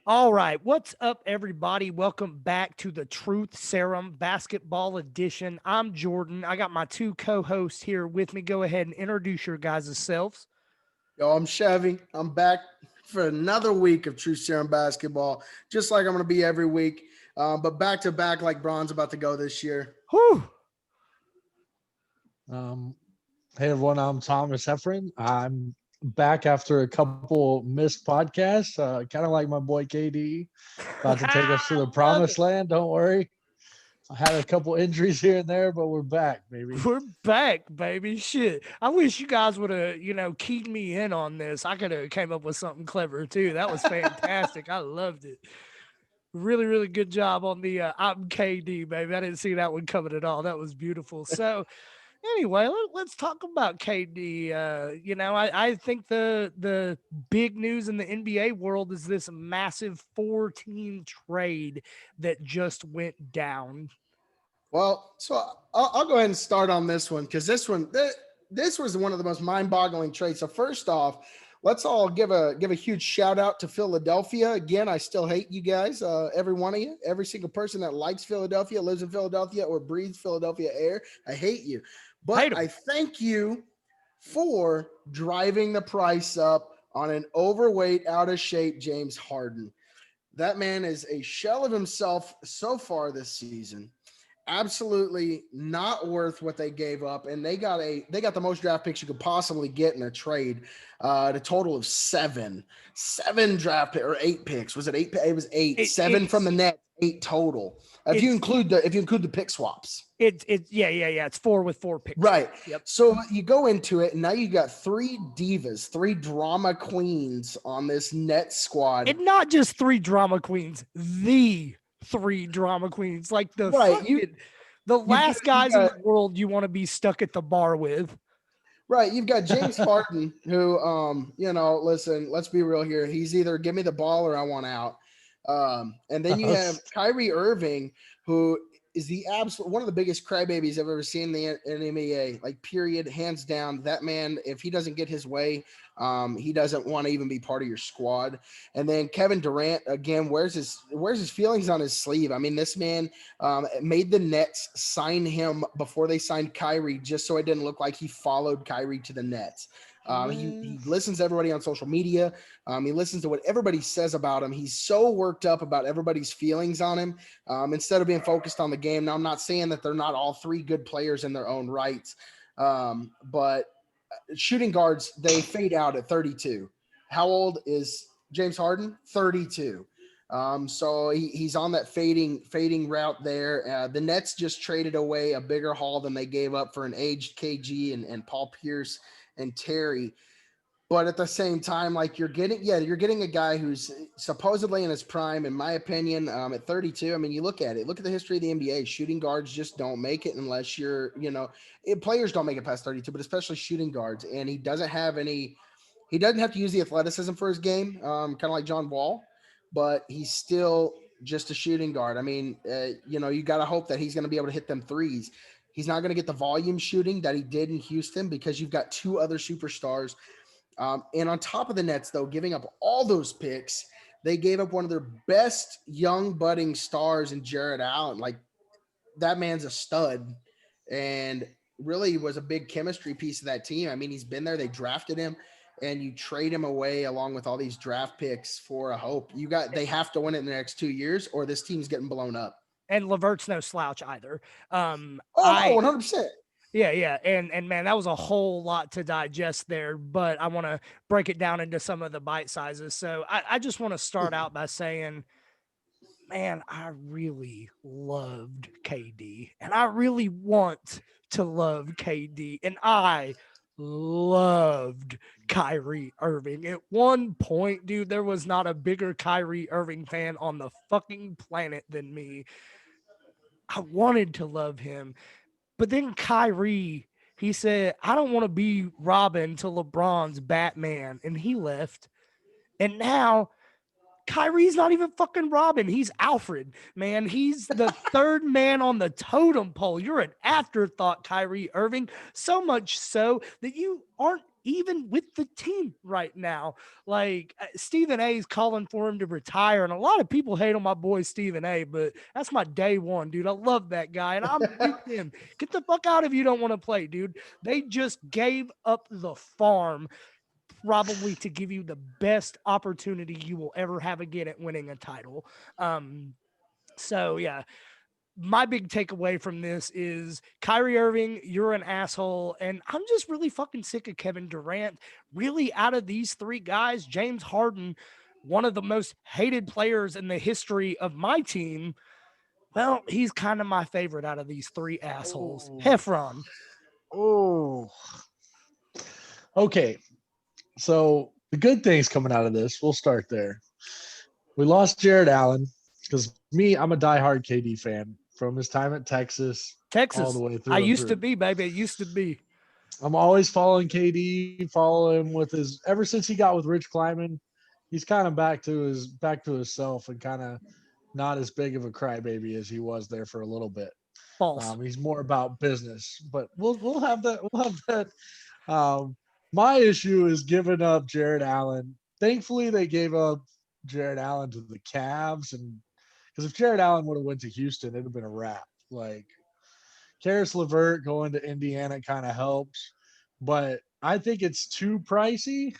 All right, what's up, everybody? Welcome back to the Truth Serum Basketball Edition. I'm Jordan. I got my two co-hosts here with me. Go ahead and introduce your guys' selves. Yo, I'm Chevy. I'm back for another week of True Serum basketball, just like I'm going to be every week. But back to back, like Braun's about to go this year. Whew. Um, hey everyone, I'm Thomas Heffron. I'm back after a couple missed podcasts, kind of like my boy KD, about to take us to the Love promised land. Don't worry. I had a couple injuries here and there, but we're back, baby. We're back, baby. Shit. I wish you guys would have, keyed me in on this. I could have came up with something clever too. That was fantastic. I loved it. Really, really good job on the I'm KD, baby. I didn't see that one coming at all. That was beautiful. So anyway, let's talk about KD. I think the big news in the NBA world is this massive 4-team trade that just went down. Well, so I'll go ahead and start on this one because this was one of the most mind-boggling trades. So first off, let's all give a huge shout out to Philadelphia. Again, I still hate you guys, every one of you, every single person that likes Philadelphia, lives in Philadelphia, or breathes Philadelphia air. I hate you. But I thank you for driving the price up on an overweight, out of shape James Harden. That man is a shell of himself so far this season. Absolutely not worth what they gave up, and they got the most draft picks you could possibly get in a trade. The total of seven draft or 8 picks. Was it 8? It was 8. Seven from the net, 8 total. If you include the pick swaps. It's yeah. It's 4 with 4 picks. Right. Yep. So you go into it, and now you got 3 divas, 3 drama queens on this net squad. And not just 3 drama queens, the 3 drama queens, like the last guys in the world you want to be stuck at the bar with. Right. You've got James Harden, who, listen, let's be real here. He's either give me the ball or I want out. And then you have Kyrie Irving, who is the absolute one of the biggest crybabies I've ever seen in the NBA. Like, period, hands down. That man, if he doesn't get his way, he doesn't want to even be part of your squad. And then Kevin Durant, again, wears his feelings on his sleeve. I mean, this man made the Nets sign him before they signed Kyrie, just so it didn't look like he followed Kyrie to the Nets. He listens to everybody on social media. He listens to what everybody says about him. He's so worked up about everybody's feelings on him, instead of being focused on the game. Now, I'm not saying that they're not all 3 good players in their own rights, but shooting guards, they fade out at 32. How old is James Harden? 32. So he's on that fading route there. The Nets just traded away a bigger haul than they gave up for an aged KG and Paul Pierce and Terry. But at the same time, like, you're getting a guy who's supposedly in his prime, in my opinion, at 32. I mean, you look at it, look at the history of the NBA. Shooting guards just don't make it unless you're, players don't make it past 32, but especially shooting guards. And he doesn't have to use the athleticism for his game, kind of like John Wall, but he's still just a shooting guard. I mean, you got to hope that he's going to be able to hit them threes. He's not going to get the volume shooting that he did in Houston because you've got 2 other superstars. And on top of the Nets, though, giving up all those picks, they gave up one of their best young budding stars in Jared Allen. Like, that man's a stud and really was a big chemistry piece of that team. I mean, he's been there. They drafted him, and you trade him away along with all these draft picks for a hope. They have to win it in the next 2 years, or this team's getting blown up. And Levert's no slouch either. 100%. Yeah. And man, that was a whole lot to digest there, but I want to break it down into some of the bite sizes. So I just want to start out by saying, man, I really loved KD, and I really want to love KD, and I loved Kyrie Irving. At one point, dude, there was not a bigger Kyrie Irving fan on the fucking planet than me. I wanted to love him. But then Kyrie, he said, I don't want to be Robin to LeBron's Batman. And he left. And now Kyrie's not even fucking Robin. He's Alfred, man. He's the 3rd man on the totem pole. You're an afterthought, Kyrie Irving. So much so that you aren't even with the team right now. Like Stephen A is calling for him to retire, and a lot of people hate on my boy Stephen A, but that's my day one, dude. I love that guy, and I'm with him. Get the fuck out if you don't want to play, dude. They just gave up the farm probably to give you the best opportunity you will ever have again at winning a title. So yeah, my big takeaway from this is Kyrie Irving, you're an asshole. And I'm just really fucking sick of Kevin Durant. Really, out of these three guys, James Harden, one of the most hated players in the history of my team. Well, he's kind of my favorite out of these three assholes. Heffron. Oh, okay. So the good things coming out of this, we'll start there. We lost Jared Allen because I'm a diehard KD fan from his time at Texas all the way through. I used to be, baby. It used to be. I'm always following KD, follow him with his ever since he got with Rich Kleiman. He's kind of back to himself and kind of not as big of a crybaby as he was there for a little bit. False. He's more about business, but we'll have that. We'll have that. My issue is giving up Jared Allen. Thankfully, they gave up Jared Allen to the Cavs, and because if Jared Allen would have went to Houston, it'd have been a wrap. Like Karis LeVert going to Indiana kind of helps, but I think it's too pricey.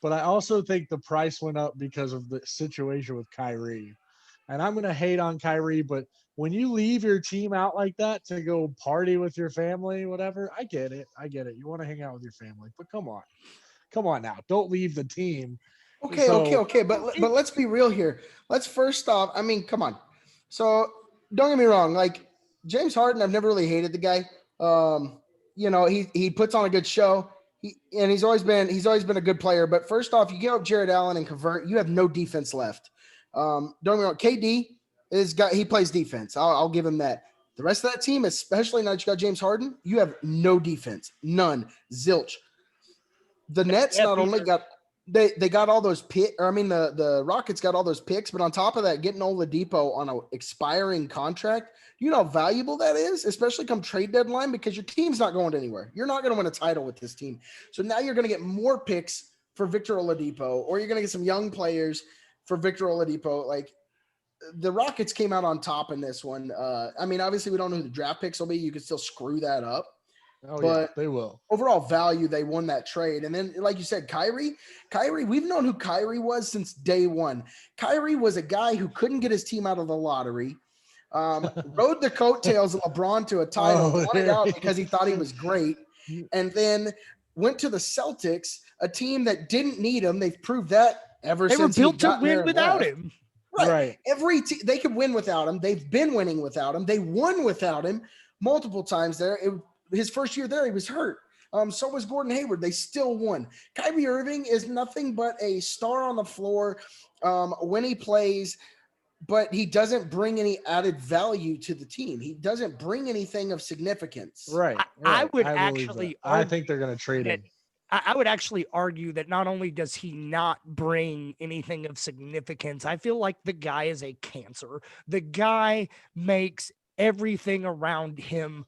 But I also think the price went up because of the situation with Kyrie. And I'm going to hate on Kyrie, but when you leave your team out like that to go party with your family, whatever, I get it. You want to hang out with your family, but come on now. Don't leave the team. Okay. But let's be real here. Let's first off, I mean, come on. So don't get me wrong. Like James Harden, I've never really hated the guy. He puts on a good show. He's always been a good player. But first off, you give up Jared Allen and convert, you have no defense left. Don't get me wrong. KD he plays defense. I'll give him that. The rest of that team, especially now that you got James Harden, you have no defense, none, zilch. The Nets not only got they got all those the Rockets got all those picks, but on top of that, getting Oladipo on an expiring contract, you know how valuable that is, especially come trade deadline, because your team's not going anywhere. You're not going to win a title with this team. So now you're going to get more picks for Victor Oladipo, or you're going to get some young players for Victor Oladipo. Like the Rockets came out on top in this one. Obviously we don't know who the draft picks will be. You could still screw that up. Oh, but yeah, they will. Overall value, they won that trade. And then, like you said, Kyrie, we've known who Kyrie was since day one. Kyrie was a guy who couldn't get his team out of the lottery, rode the coattails of LeBron to a title, won it out because he thought he was great, and then went to the Celtics, a team that didn't need him. They've proved that ever since they were built to win without him. Right. Every team, they could win without him. They've been winning without him. They won without him multiple times there. His first year there, he was hurt. So was Gordon Hayward. They still won. Kyrie Irving is nothing but a star on the floor when he plays, but he doesn't bring any added value to the team. He doesn't bring anything of significance. Right. I think they're going to trade him. I would actually argue that not only does he not bring anything of significance, I feel like the guy is a cancer. The guy makes everything around him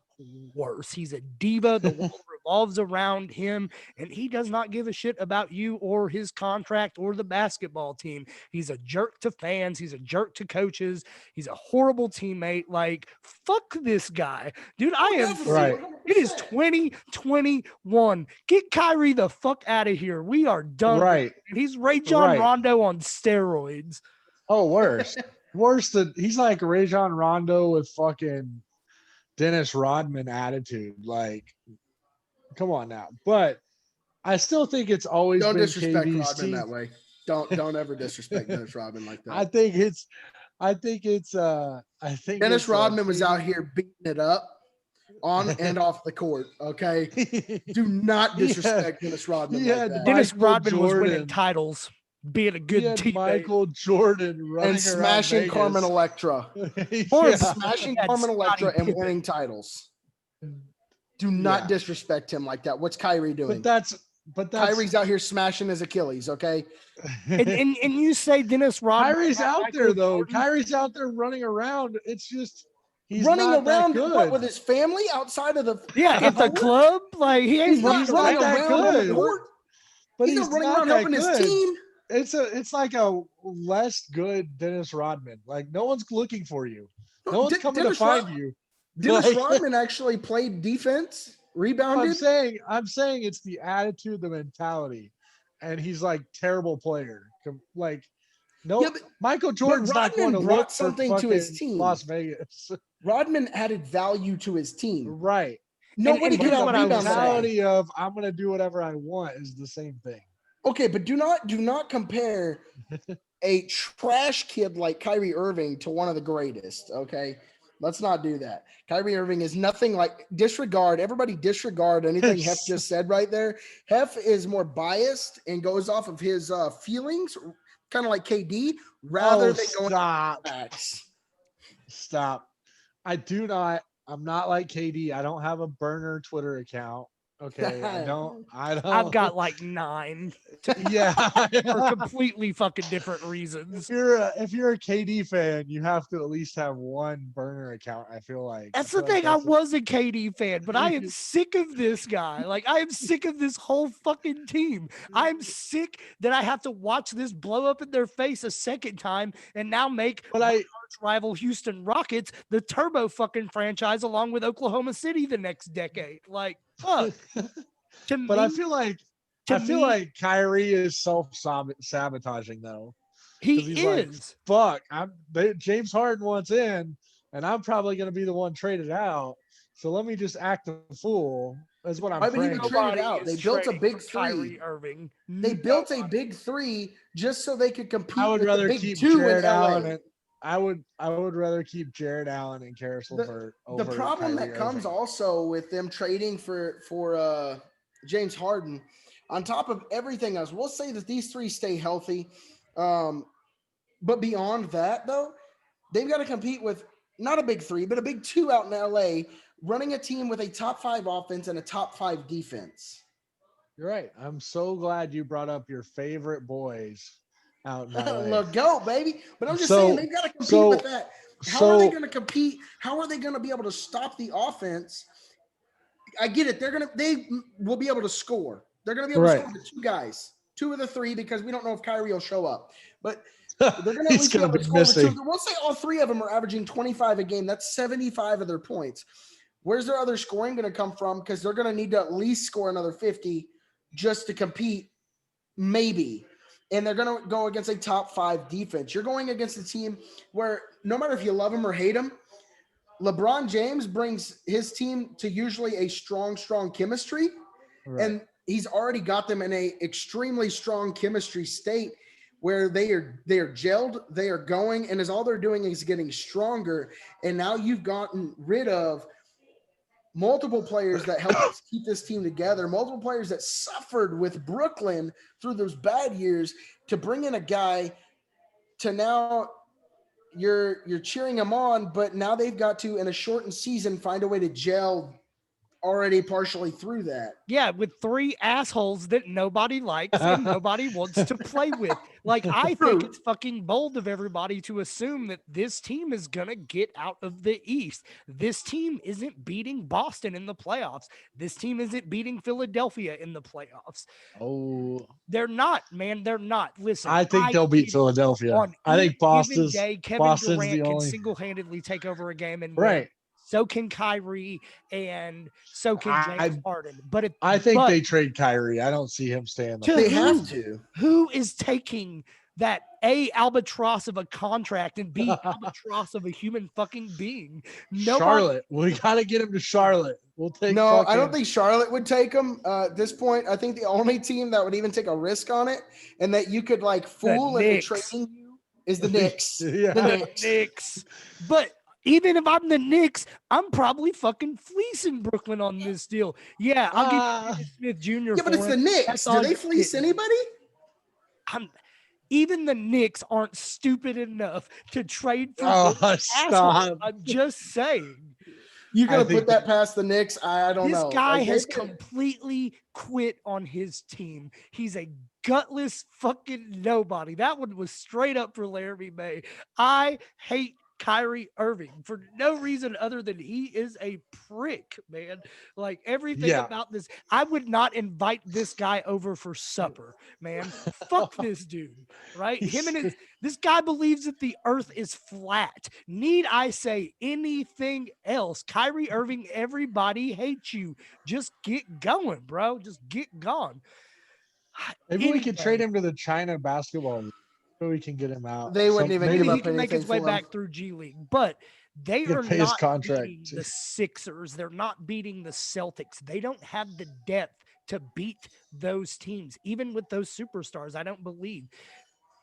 worse. He's a diva. The world revolves around him, and he does not give a shit about you or his contract or the basketball team. He's a jerk to fans. He's a jerk to coaches. He's a horrible teammate. Like, fuck this guy. Dude, I am right. It is 2021. Get Kyrie the fuck out of here. We are done. Right. He's Rajon Rondo on steroids. Oh, worse. He's like Rajon Rondo with fucking Dennis Rodman attitude. Like, come on now. But I still think it's always don't been disrespect KD's Rodman team. that way. Don't ever disrespect Dennis Rodman like that. I think Dennis Rodman was out here beating it up on and off the court. Okay, do not disrespect Dennis Rodman. Like that. Dennis Rodman was winning titles, being a good teammate. Michael Jordan running and smashing Carmen Electra, smashing Carmen Electra and winning titles. Do not disrespect him like that. What's Kyrie doing? But that's Kyrie's out here smashing his Achilles. Okay, and you say Dennis Rodman? Kyrie's out there though. Jordan? Kyrie's out there running around. It's just. He's running around with his family outside of the at the club. Like he's not running that good. but He's he's not running not around that helping his good. team. It's like a less good Dennis Rodman. Like no one's looking for you. No one's coming to find you. Dennis Like, Rodman actually played defense, rebounded. I'm saying it's the attitude, the mentality, and he's like terrible player. Like no, Yeah, Michael Jordan's not going to Rodman look brought for something to his fucking team. Las Vegas. Rodman added value to his team. Right. Nobody and could here's out what I will rebound say. that guy. Mentality of I'm going to do whatever I want is the same thing. Okay, but do not compare a trash kid like Kyrie Irving to one of the greatest. Okay, let's not do that. Kyrie Irving is nothing like everybody disregard anything Hef just said right there. Hef is more biased and goes off of his feelings, kind of like KD, rather than going facts. Stop. I'm not like KD. I don't have a burner Twitter account. Okay. I don't. I've got like 9. Yeah. For completely fucking different reasons. If you're a KD fan, you have to at least have one burner account. I feel like That's the thing. I was a KD fan, but I am sick of this guy. Like, I am sick of this whole fucking team. I'm sick that I have to watch this blow up in their face a second time and now make arch rival Houston Rockets the turbo fucking franchise along with Oklahoma City the next decade. Like, fuck. But I feel like Kyrie is self-sabotaging though. He is. Like, fuck, James Harden wants in, and I'm probably going to be the one traded out. So let me just act a fool. That's what I'm praying. Traded out. They built a big 3. Kyrie Irving. They built a big 3 just so they could compete. I would with rather the big keep 2 Jared in LA. Allen. I would rather keep Jared Allen and Karis LeVert over the problem Kyrie that comes Irving. Also with them trading for James Harden, on top of everything else, we'll say that these 3 stay healthy. But beyond that, though, they've got to compete with not a big 3, but a big 2 out in LA, running a team with a top 5 offense and a top 5 defense. You're right. I'm so glad you brought up your favorite boys out in LA. Look, go, baby. But I'm just saying they've got to compete with that. How are they going to compete? How are they going to be able to stop the offense? I get it. They will be able to score. They're going to be able to score with 2 guys, 2 of the 3, because we don't know if Kyrie will show up. But they're going to at least be able to score with 2. We'll say all 3 of them are averaging 25 a game. That's 75 of their points. Where's their other scoring going to come from? Because they're going to need to at least score another 50 just to compete, maybe. And they're going to go against a top 5 defense. You're going against a team where no matter if you love him or hate him, LeBron James brings his team to usually a strong chemistry. Right. And he's already got them in a extremely strong chemistry state where they are gelled, they are going, and as all they're doing is getting stronger. And now you've gotten rid of multiple players that helped us keep this team together, multiple players that suffered with Brooklyn through those bad years, to bring in a guy to now you're cheering him on, but now they've got to, in a shortened season, find a way to gel already partially through that. Yeah, with 3 assholes that nobody likes and nobody wants to play with. Like, I think it's fucking bold of everybody to assume that this team is going to get out of the East. This team isn't beating Boston in the playoffs. This team isn't beating Philadelphia in the playoffs. Oh, they're not, man. They're not. Listen, I think they'll beat Philadelphia. I think Boston's Durant can single-handedly take over a game and win. So can Kyrie, and so can James Harden. But I think they trade Kyrie. I don't see him staying. They have to. Who is taking that A, albatross of a contract, and B, albatross of a human fucking being? Charlotte. We got to get him to Charlotte. We'll take. No, I don't think Charlotte would take him at this point. I think the only team that would even take a risk on it and that you could like fool into trading you is the Knicks. The Knicks. But even if I'm the Knicks, I'm probably fucking fleecing Brooklyn on this deal. Yeah, I'll give Smith Jr. Yeah, but it's the Knicks. Do they fleece anybody? Even the Knicks aren't stupid enough to trade for assholes. I'm just saying. You're going to put that past the Knicks? I don't know. This guy has completely quit on his team. He's a gutless fucking nobody. That one was straight up for Laramie May. I hate Kyrie Irving for no reason other than he is a prick, man. Like everything Yeah. about this, I would not invite this guy over for supper, man. Fuck this dude, right? Him and his this guy believes that the earth is flat. Need I say anything else? Kyrie Irving, everybody hates you. Just get going, bro. Just get gone. Maybe we could trade Anyway, him to the China basketball league. Maybe we can get him out. They wouldn't even maybe give he up can make anything his way for him. back through G League, but they Yeah, are pay his not contract. beating the Sixers. They're not beating the Celtics. They don't have the depth to beat those teams, even with those superstars. I don't believe.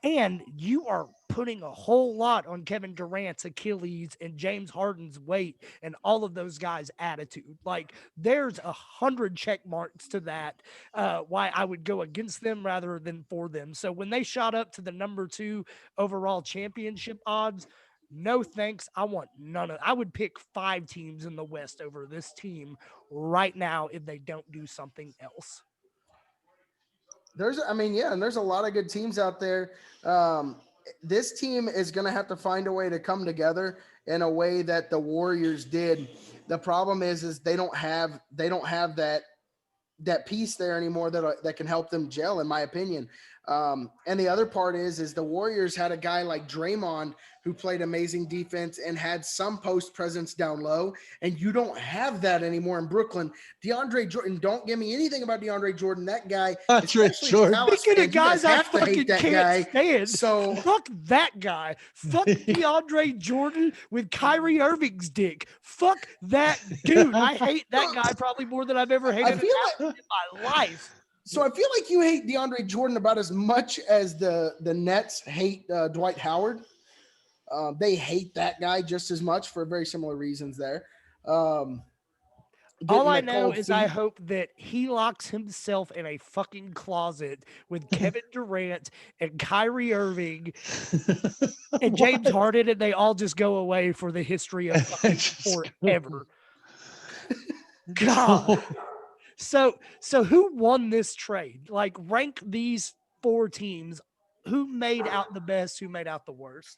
And you are putting a whole lot on Kevin Durant's Achilles and James Harden's weight and all of those guys' attitude. Like there's 100 check marks to that. Why I would go against them rather than for them. So when they shot up to the number 2 overall championship odds, no thanks. I want none of. I would pick 5 teams in the West over this team right now if they don't do something else. And there's a lot of good teams out there. This team is going to have to find a way to come together in a way that the Warriors did. The problem is they don't have that piece there anymore that can help them gel, in my opinion. And the other part is the Warriors had a guy like Draymond who played amazing defense and had some post presence down low, and you don't have that anymore in Brooklyn. DeAndre Jordan, don't give me anything about DeAndre Jordan. That guy, Speaking of guys I fucking can't stand, so fuck that guy. Fuck DeAndre Jordan with Kyrie Irving's dick. Fuck that dude. I hate that guy probably more than I've ever hated in my life. So I feel like you hate DeAndre Jordan about as much as the Nets hate Dwight Howard. They hate that guy just as much for very similar reasons there. All I know is I hope that he locks himself in a fucking closet with Kevin Durant and Kyrie Irving and James Harden, and they all just go away for the history of forever. God. So who won this trade? Like rank these 4 teams. Who made out the best? Who made out the worst?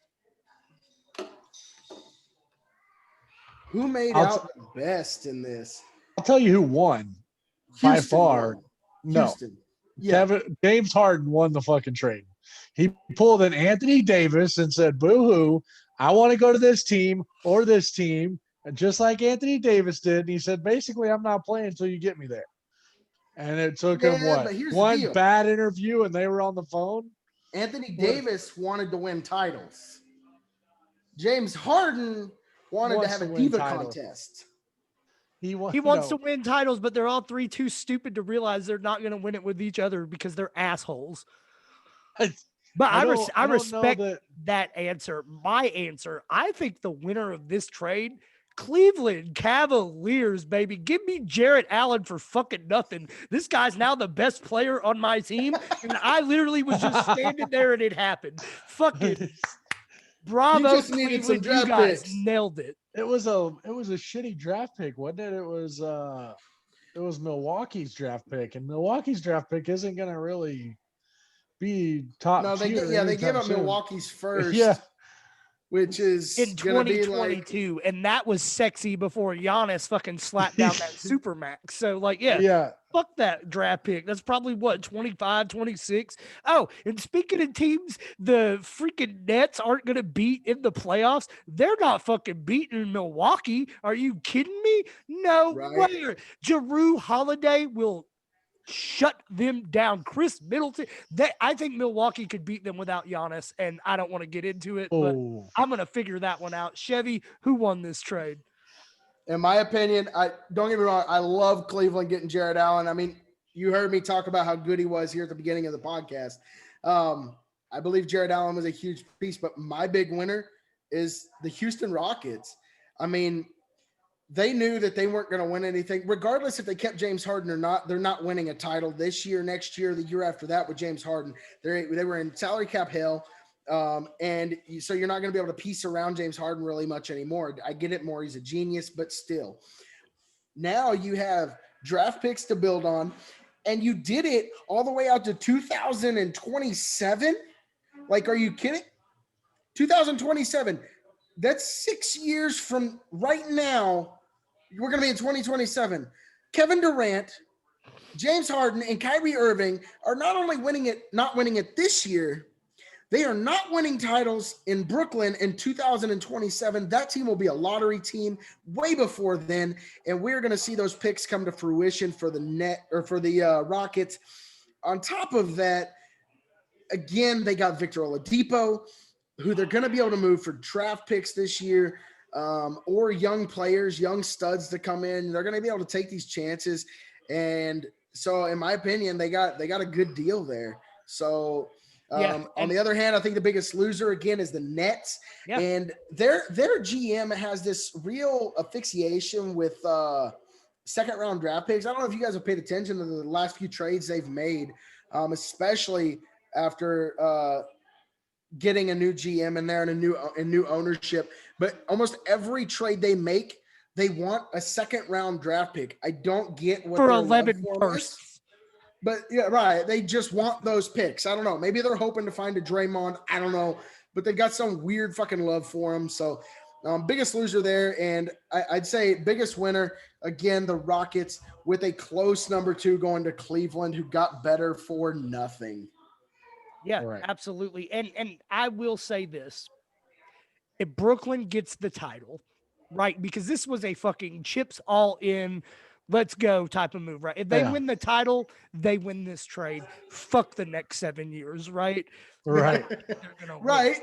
Who made out the best in this? I'll tell you who won. Houston by far. won. No. Houston. Yeah. James Harden won the fucking trade. He pulled in Anthony Davis and said, boo-hoo, I want to go to this team or this team. And just like Anthony Davis did, and he said, basically, I'm not playing until you get me there. And it took him one bad interview, and they were on the phone. Anthony Davis wanted to win titles. James Harden wanted to have a diva contest. He wants to win titles, but they're all 3 too stupid to realize they're not going to win it with each other because they're assholes. But I respect that answer. My answer, I think the winner of this trade, Cleveland Cavaliers, baby. Give me Jarrett Allen for fucking nothing. This guy's now the best player on my team, and I literally was just standing there and it happened. Fucking bravo, you just needed some draft you guys picks. Nailed it. It was a shitty draft pick, wasn't it? It was Milwaukee's draft pick, and Milwaukee's draft pick isn't going to really be top. No, they gave up Milwaukee's first. Yeah. Which is in 2022, and that was sexy before Giannis fucking slapped down that Supermax. So, fuck that draft pick. That's probably what, 25, 26. Oh, and speaking of teams, the freaking Nets aren't going to beat in the playoffs. They're not fucking beating Milwaukee. Are you kidding me? No way. Jrue Holiday will shut them down. Chris Middleton. I think Milwaukee could beat them without Giannis, and I don't want to get into it, but I'm going to figure that one out. Chevy, who won this trade? In my opinion, don't get me wrong, I love Cleveland getting Jarrett Allen. I mean, you heard me talk about how good he was here at the beginning of the podcast. I believe Jarrett Allen was a huge piece, but my big winner is the Houston Rockets. I mean, they knew that they weren't going to win anything. Regardless if they kept James Harden or not, they're not winning a title this year, next year, the year after that with James Harden. They were in salary cap hell. And so you're not going to be able to piece around James Harden really much anymore. I get it more. He's a genius, but still. Now you have draft picks to build on, and you did it all the way out to 2027. Like, are you kidding? 2027. That's 6 years from right now. We're going to be in 2027. Kevin Durant, James Harden, and Kyrie Irving are not only not winning it this year, they are not winning titles in Brooklyn in 2027. That team will be a lottery team way before then, and we're going to see those picks come to fruition for the Rockets. On top of that, again, they got Victor Oladipo, who they're going to be able to move for draft picks this year, or young players, young studs to come in. They're going to be able to take these chances, and so, in my opinion, they got a good deal there. So, on the other hand, I think the biggest loser again is the Nets, and their GM has this real asphyxiation with second round draft picks. I don't know if you guys have paid attention to the last few trades they've made, especially after getting a new GM in there and a new ownership. But almost every trade they make, they want a second round draft pick. I don't get what for their 11 love for firsts. is. But yeah, right. They just want those picks. I don't know. Maybe they're hoping to find a Draymond. I don't know. But they've got some weird fucking love for him. So biggest loser there. And I'd say biggest winner, again, the Rockets, with a close number 2 going to Cleveland, who got better for nothing. Yeah, Right. absolutely. And I will say this. If Brooklyn gets the title, right? Because this was a fucking chips all in, let's go type of move, right? If they win the title, they win this trade. Fuck the next 7 years, right? Right. They're gonna win. Right.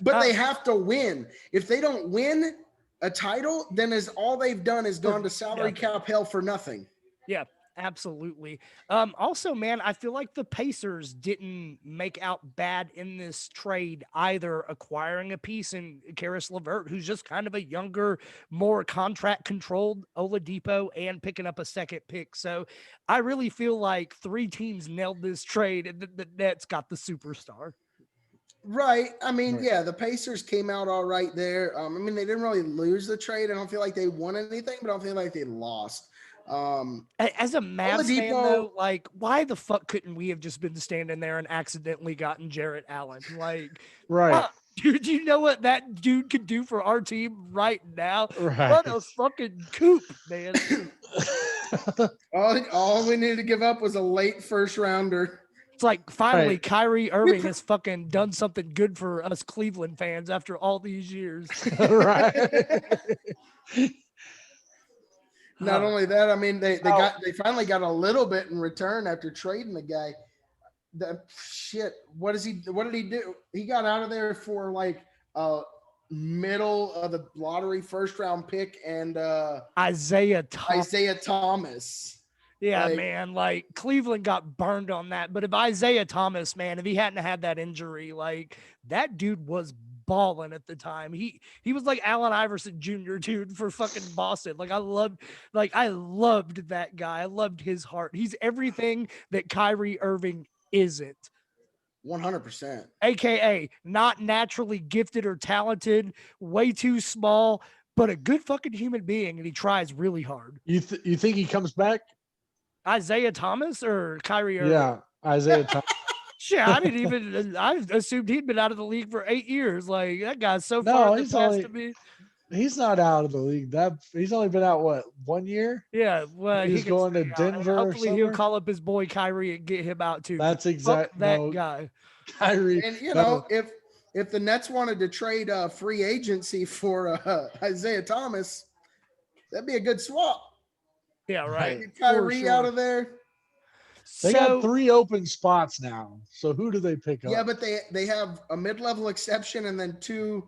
But they have to win. If they don't win a title, then all they've done is gone to salary cap hell for nothing. Yeah, absolutely. Also, man, I feel like the Pacers didn't make out bad in this trade either, acquiring a piece in Karis LeVert, who's just kind of a younger, more contract controlled Oladipo, and picking up a second pick. So I really feel like 3 teams nailed this trade, and the Nets got the superstar. Right. I mean, yeah, the Pacers came out all right there. I mean, they didn't really lose the trade. I don't feel like they won anything, but I don't feel like they lost. As a Mavs fan, though, like, why the fuck couldn't we have just been standing there and accidentally gotten Jarrett Allen? Like, right. Dude, you know what that dude could do for our team right now? Right. What a fucking coup, man. all we needed to give up was a late first rounder. It's like finally Kyrie Irving has fucking done something good for us Cleveland fans after all these years. Right. Not only that, I mean, they finally got a little bit in return after trading the guy. What did he do? He got out of there for like middle of the lottery first round pick and Isaiah Thomas. Yeah, man, like Cleveland got burned on that. But if Isaiah Thomas, man, if he hadn't had that injury, like that dude was balling at the time. He was like Allen Iverson Jr., dude, for fucking Boston. Like I loved that guy. I loved his heart. He's everything that Kyrie Irving isn't. 100%. AKA not naturally gifted or talented, way too small, but a good fucking human being, and he tries really hard. You think he comes back? Isaiah Thomas or Kyrie Irving? Yeah, Isaiah Thomas. Shit, I assumed he'd been out of the league for 8 years. Like that guy's so far in the past to me. He's not out of the league. He's only been out 1 year? Yeah, well, he's going to Denver. Hopefully he'll call up his boy Kyrie and get him out too. That's exactly that guy. Kyrie. And if the Nets wanted to trade free agency for Isaiah Thomas, that'd be a good swap. Yeah, right. Get Kyrie out of there. They got 3 open spots now. So who do they pick up? Yeah, but they have a mid-level exception and then 2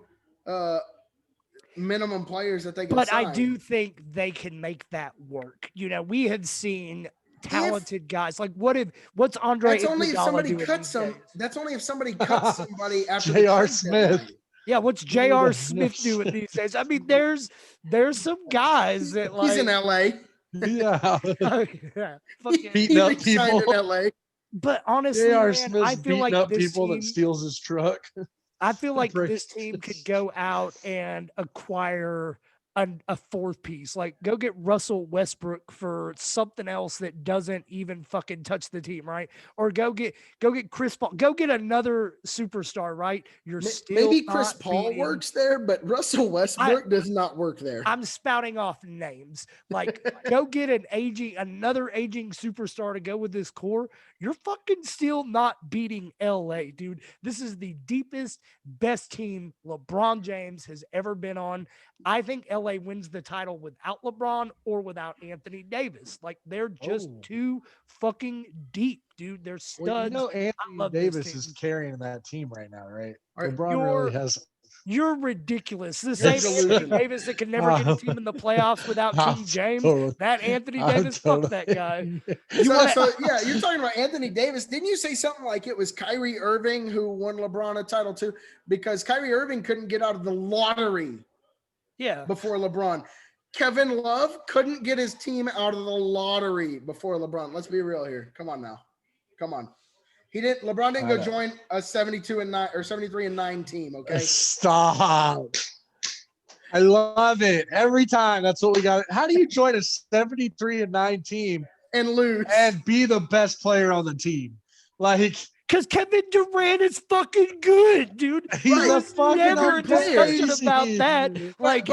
minimum players that they can sign. I do think they can make that work. You know, we have seen talented guys. Like what's Andre? That's only if somebody cuts them. That's only if somebody cuts somebody after J.R. Smith. Yeah, what's J.R. Smith doing these days? I mean, there's some guys that like he's in LA. Yeah. Beating up people in LA. But honestly, J.R. man, Smith's I feel like up this people team, that steals his truck. I feel like this team could go out and acquire a fourth piece. Like, go get Russell Westbrook for something else that doesn't even fucking touch the team, right? Or go get Chris Paul. Go get another superstar, right? You're still Maybe Chris not Paul beating. works there, but Russell Westbrook does not work there. I'm spouting off names. Like, go get another aging superstar to go with this core. You're fucking still not beating LA, dude. This is the deepest, best team LeBron James has ever been on. I think LA wins the title without LeBron or without Anthony Davis. Like, they're just too fucking deep, dude. They're studs. Well, you know, I Anthony love Davis this is team. carrying that team right now, right? Right. LeBron really has. You're ridiculous. The You're same Anthony delusional. Davis that can never get a team in the playoffs without King James. That Anthony Davis, fuck that guy. So yeah, you're talking about Anthony Davis. Didn't you say something like it was Kyrie Irving who won LeBron a title too? Because Kyrie Irving couldn't get out of the lottery before LeBron. Kevin Love couldn't get his team out of the lottery before LeBron. Let's be real here. Come on now. Come on. LeBron didn't go join a 72-9 or 73-9 team, okay? Stop. I love it. Every time that's what we got. How do you join a 73-9 team and lose and be the best player on the team? Like, because Kevin Durant is fucking good, dude. He's a fucking never discussion crazy. about that. Like,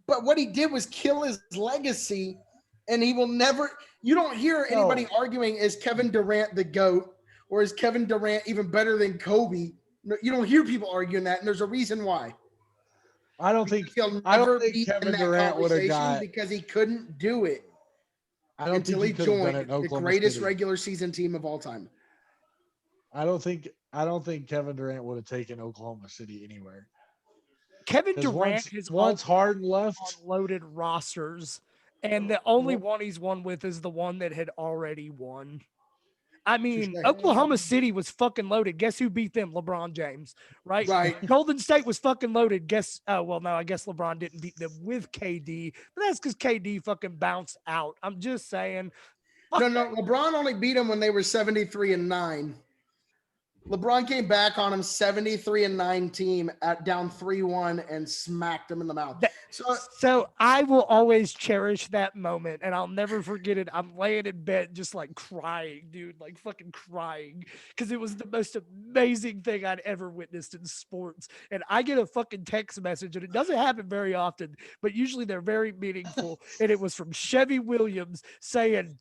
but what he did was kill his legacy, and he will never. You don't hear anybody arguing, is Kevin Durant the GOAT, or is Kevin Durant even better than Kobe? You don't hear people arguing that, and there's a reason why. I don't think Kevin Durant would have got, because he couldn't do it until he joined the greatest regular season team of all time. I don't think Kevin Durant would have taken Oklahoma City anywhere. Kevin Durant once Harden left, unloaded rosters, and the only one he's won with is the one that had already won. I mean, Oklahoma City was fucking loaded. Guess who beat them? LeBron James, right? Golden State was fucking loaded. I guess LeBron didn't beat them with KD, but that's because KD fucking bounced out. I'm just saying. No, LeBron only beat them when they were 73-9. LeBron came back on him 73-9 team at down 3-1 and smacked him in the mouth. So I will always cherish that moment, and I'll never forget it. I'm laying in bed just like crying, dude, like fucking crying, because it was the most amazing thing I'd ever witnessed in sports. And I get a fucking text message, and it doesn't happen very often, but usually they're very meaningful. And it was from Chevy Williams saying,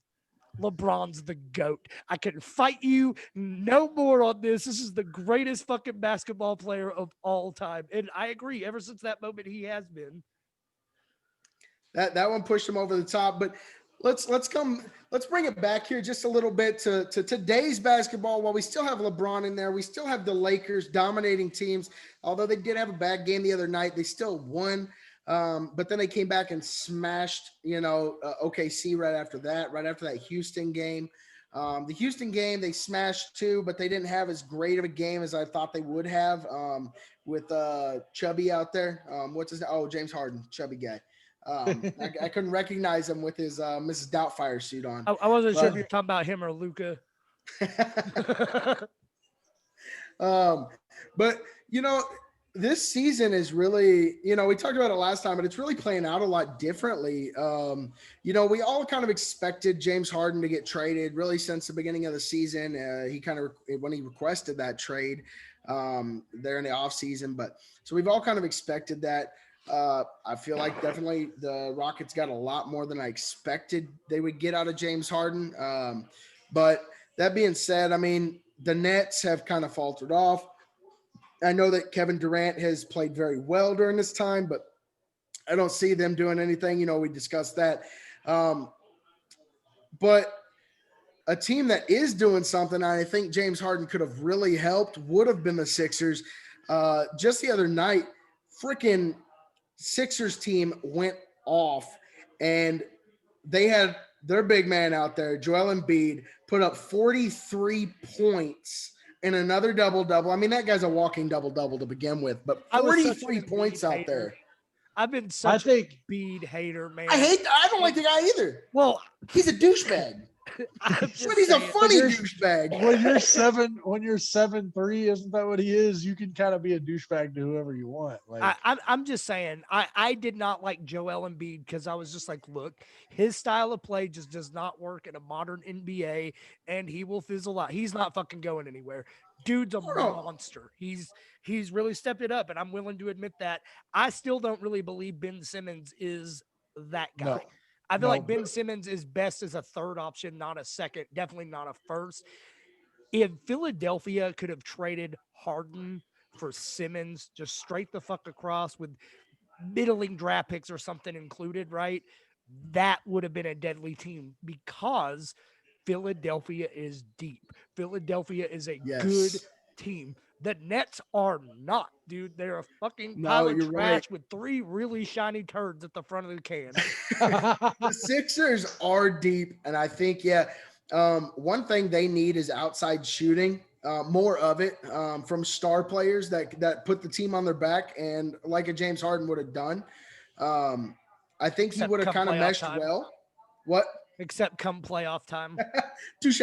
LeBron's the GOAT. I can fight you no more on this. This is the greatest fucking basketball player of all time. And I agree. Ever since that moment, he has been. That one pushed him over the top. But let's bring it back here just a little bit to today's basketball. While we still have LeBron in there, we still have the Lakers dominating teams. Although they did have a bad game the other night, they still won. But then they came back and smashed, OKC right after that Houston game. The Houston game, they smashed too, but they didn't have as great of a game as I thought they would have with Chubby out there. What's his name? Oh, James Harden, chubby guy. I couldn't recognize him with his Mrs. Doubtfire suit on. I wasn't sure if you're talking about him or Luka. But, this season is really, we talked about it last time, but it's really playing out a lot differently. We all kind of expected James Harden to get traded really since the beginning of the season. When he requested that trade there in the offseason. But so we've all kind of expected that. I feel like definitely the Rockets got a lot more than I expected they would get out of James Harden. But that being said, I mean, the Nets have kind of faltered off. I know that Kevin Durant has played very well during this time, but I don't see them doing anything. We discussed that. But a team that is doing something, I think James Harden could have really helped, would have been the Sixers. Just the other night, freaking Sixers team went off, and they had their big man out there, Joel Embiid, put up 43 points and another double-double. I mean, that guy's a walking double-double to begin with, but 43 points out there. I've been such a Embiid hater, man. I don't like the guy either. Well, he's a douchebag. I'm But just he's a saying. funny you're- douchebag. when you're 7'3", isn't that what he is? You can kind of be a douchebag to whoever you want. Like, I'm just saying, I did not like Joel Embiid because I was just like, look, his style of play just does not work in a modern NBA, and he will fizzle out. He's not fucking going anywhere. Dude's a No. monster. He's really stepped it up, and I'm willing to admit that. I still don't really believe Ben Simmons is that guy. no, I feel no, like Ben Simmons is best as a third option, not a second, definitely not a first. If Philadelphia could have traded Harden for Simmons just straight the fuck across with middling draft picks or something included, right? That would have been a deadly team because Philadelphia is deep. Philadelphia is a good Yes. team. The Nets are not, dude. They're a fucking No, pile of you're right. trash with 3 really shiny turds at the front of the can. The Sixers are deep, and I think, yeah, one thing they need is outside shooting, more of it from star players that put the team on their back, and like a James Harden would have done. I think he Except would have come kind of playoff meshed time. well. What? Except come playoff time. Touche.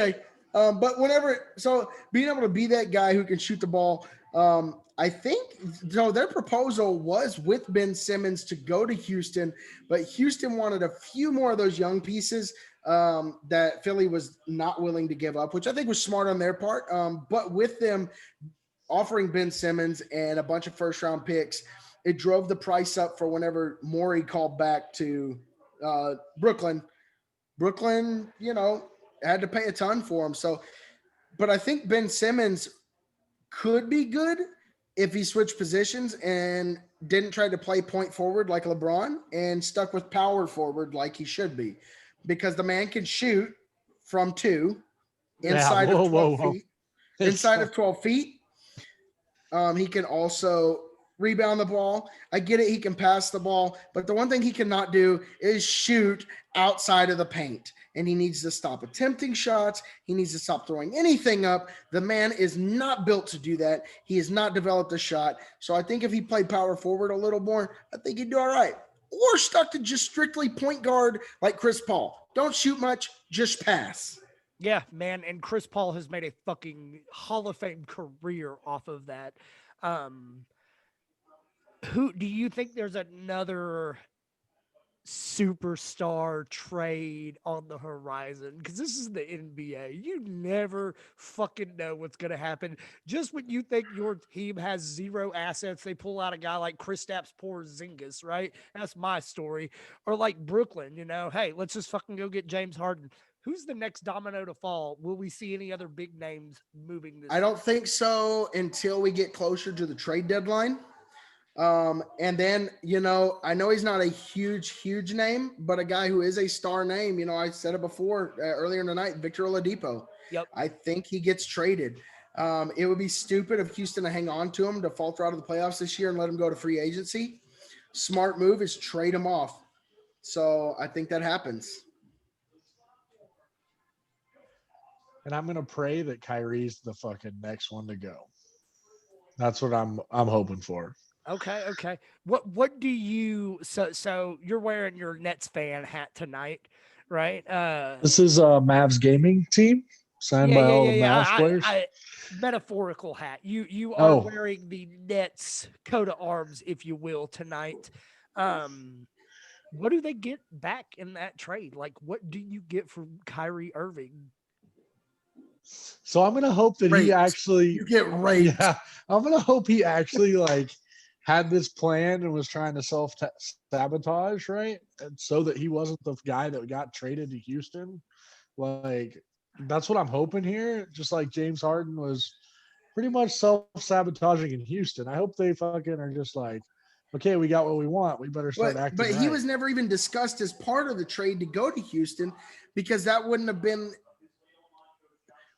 But whenever, so being able to be that guy who can shoot the ball, I think so. Their proposal was with Ben Simmons to go to Houston, but Houston wanted a few more of those young pieces that Philly was not willing to give up, which I think was smart on their part. But with them offering Ben Simmons and a bunch of first round picks, it drove the price up for whenever Morey called back to Brooklyn. Brooklyn, had to pay a ton for him. So, but I think Ben Simmons could be good if he switched positions and didn't try to play point forward like LeBron and stuck with power forward like he should be, because the man can shoot from 2 yeah, inside of 12 whoa. feet. Inside of 12 feet. He can also rebound the ball. I get it. He can pass the ball, but the one thing he cannot do is shoot outside of the paint. And he needs to stop attempting shots. He needs to stop throwing anything up. The man is not built to do that. He has not developed a shot. So I think if he played power forward a little more, I think he'd do all right. Or stuck to just strictly point guard like Chris Paul. Don't shoot much, just pass. Yeah, man, and Chris Paul has made a fucking Hall of Fame career off of that. Um, who do you think there's another superstar trade on the horizon? Because this is the NBA. You never fucking know what's going to happen. Just when you think your team has zero assets, they pull out a guy like Kristaps Porzingis, right? That's my story. Or like Brooklyn, hey, let's just fucking go get James Harden. Who's the next domino to fall? Will we see any other big names moving this? I don't think so until we get closer to the trade deadline. And then, I know he's not a huge name, but a guy who is a star name, I said it before earlier in the night, Victor Oladipo. Yep. I think he gets traded. It would be stupid of Houston to hang on to him to falter out of the playoffs this year and let him go to free agency. Smart move is trade him off. So I think that happens. And I'm gonna pray that Kyrie's the fucking next one to go. That's what I'm hoping for. Okay. What do you so you're wearing your Nets fan hat tonight, right? This is a Mavs gaming team signed by all the Yeah. Mavs players. Metaphorical hat. You are Oh. wearing the Nets coat of arms, if you will, tonight. What do they get back in that trade? Like, what do you get from Kyrie Irving? So I'm gonna hope that he Raped. actually You get raped. Yeah, I'm gonna hope he actually like had this plan and was trying to self sabotage, right? And so that he wasn't the guy that got traded to Houston. Like that's what I'm hoping here. Just like James Harden was pretty much self sabotaging in Houston. I hope they fucking are just like, okay, we got what we want. We better start acting. But he right. was never even discussed as part of the trade to go to Houston, because that wouldn't have been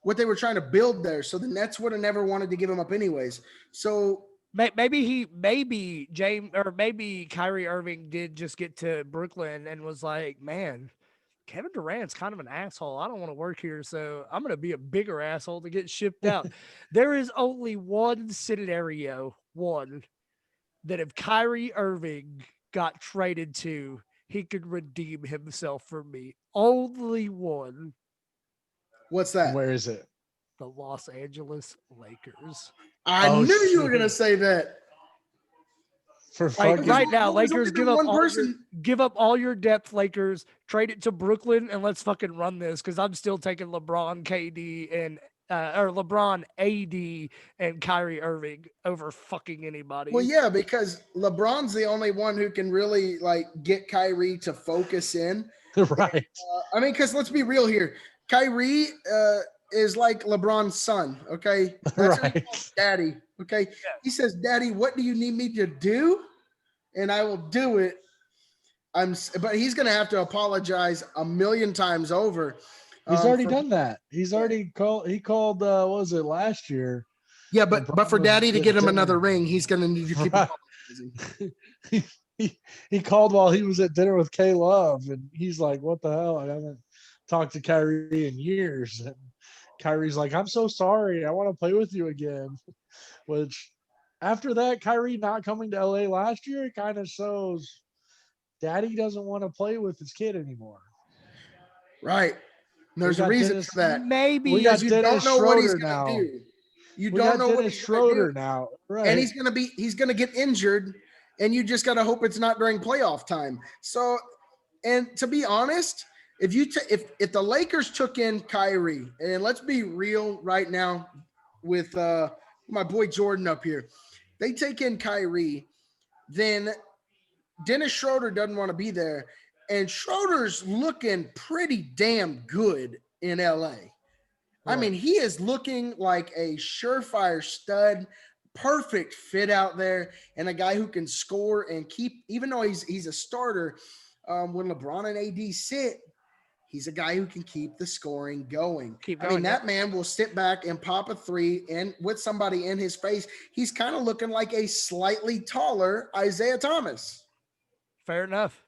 what they were trying to build there. So the Nets would have never wanted to give him up anyways. So maybe James or maybe Kyrie Irving did just get to Brooklyn and was like, man, Kevin Durant's kind of an asshole. I don't want to work here, so I'm going to be a bigger asshole to get shipped out. There is only one scenario, that if Kyrie Irving got traded to, he could redeem himself for me. Only one. What's that? Where is it? The Los Angeles Lakers. I Oh, knew you were shit. gonna say that. For Like fucking right now, There's only Lakers been one person. give up all your depth, Lakers, trade it to Brooklyn, and let's fucking run this. Because I'm still taking LeBron, KD, and or LeBron, AD, and Kyrie Irving over fucking anybody. Well, yeah, because LeBron's the only one who can really like get Kyrie to focus in. right. I mean, because let's be real here. Kyrie is like LeBron's son. Okay, that's who he Right. calls daddy. Okay, he says, "Daddy, what do you need me to do?" And I will do it. But he's gonna have to apologize a million times over. He's already for, done that. He's already called. He called. What was it last year? yeah, when but Bron for was Daddy to at get him dinner. another ring, he's gonna need to keep Right. apologizing. he called while he was at dinner with K Love, and he's like, "What the hell? I haven't talked to Kyrie in years." And Kyrie's like, "I'm so sorry. I want to play with you again." Which, after that, Kyrie not coming to LA last year, it kind of shows Daddy doesn't want to play with his kid ananymore. Right. There's a got reason Dennis- for that. Maybe We got Because you Dennis don't know what he's Schroeder gonna now. do. You We don't got know what Dennis he's gonna do. Schroeder now, right? And he's gonna get injured, and you just gotta hope it's not during playoff time. So, and to be honest, if the Lakers took in Kyrie, and let's be real right now with my boy Jordan up here, they take in Kyrie, then Dennis Schroeder doesn't want to be there, and Schroeder's looking pretty damn good in LA. I mean, he is looking like a surefire stud, perfect fit out there, and a guy who can score and keep. Even though he's a starter, when LeBron and AD sit, he's a guy who can keep the scoring going. Keep I mean, going, that man will sit back and pop a three, and with somebody in his face, he's kind of looking like a slightly taller Isaiah Thomas. fair enough.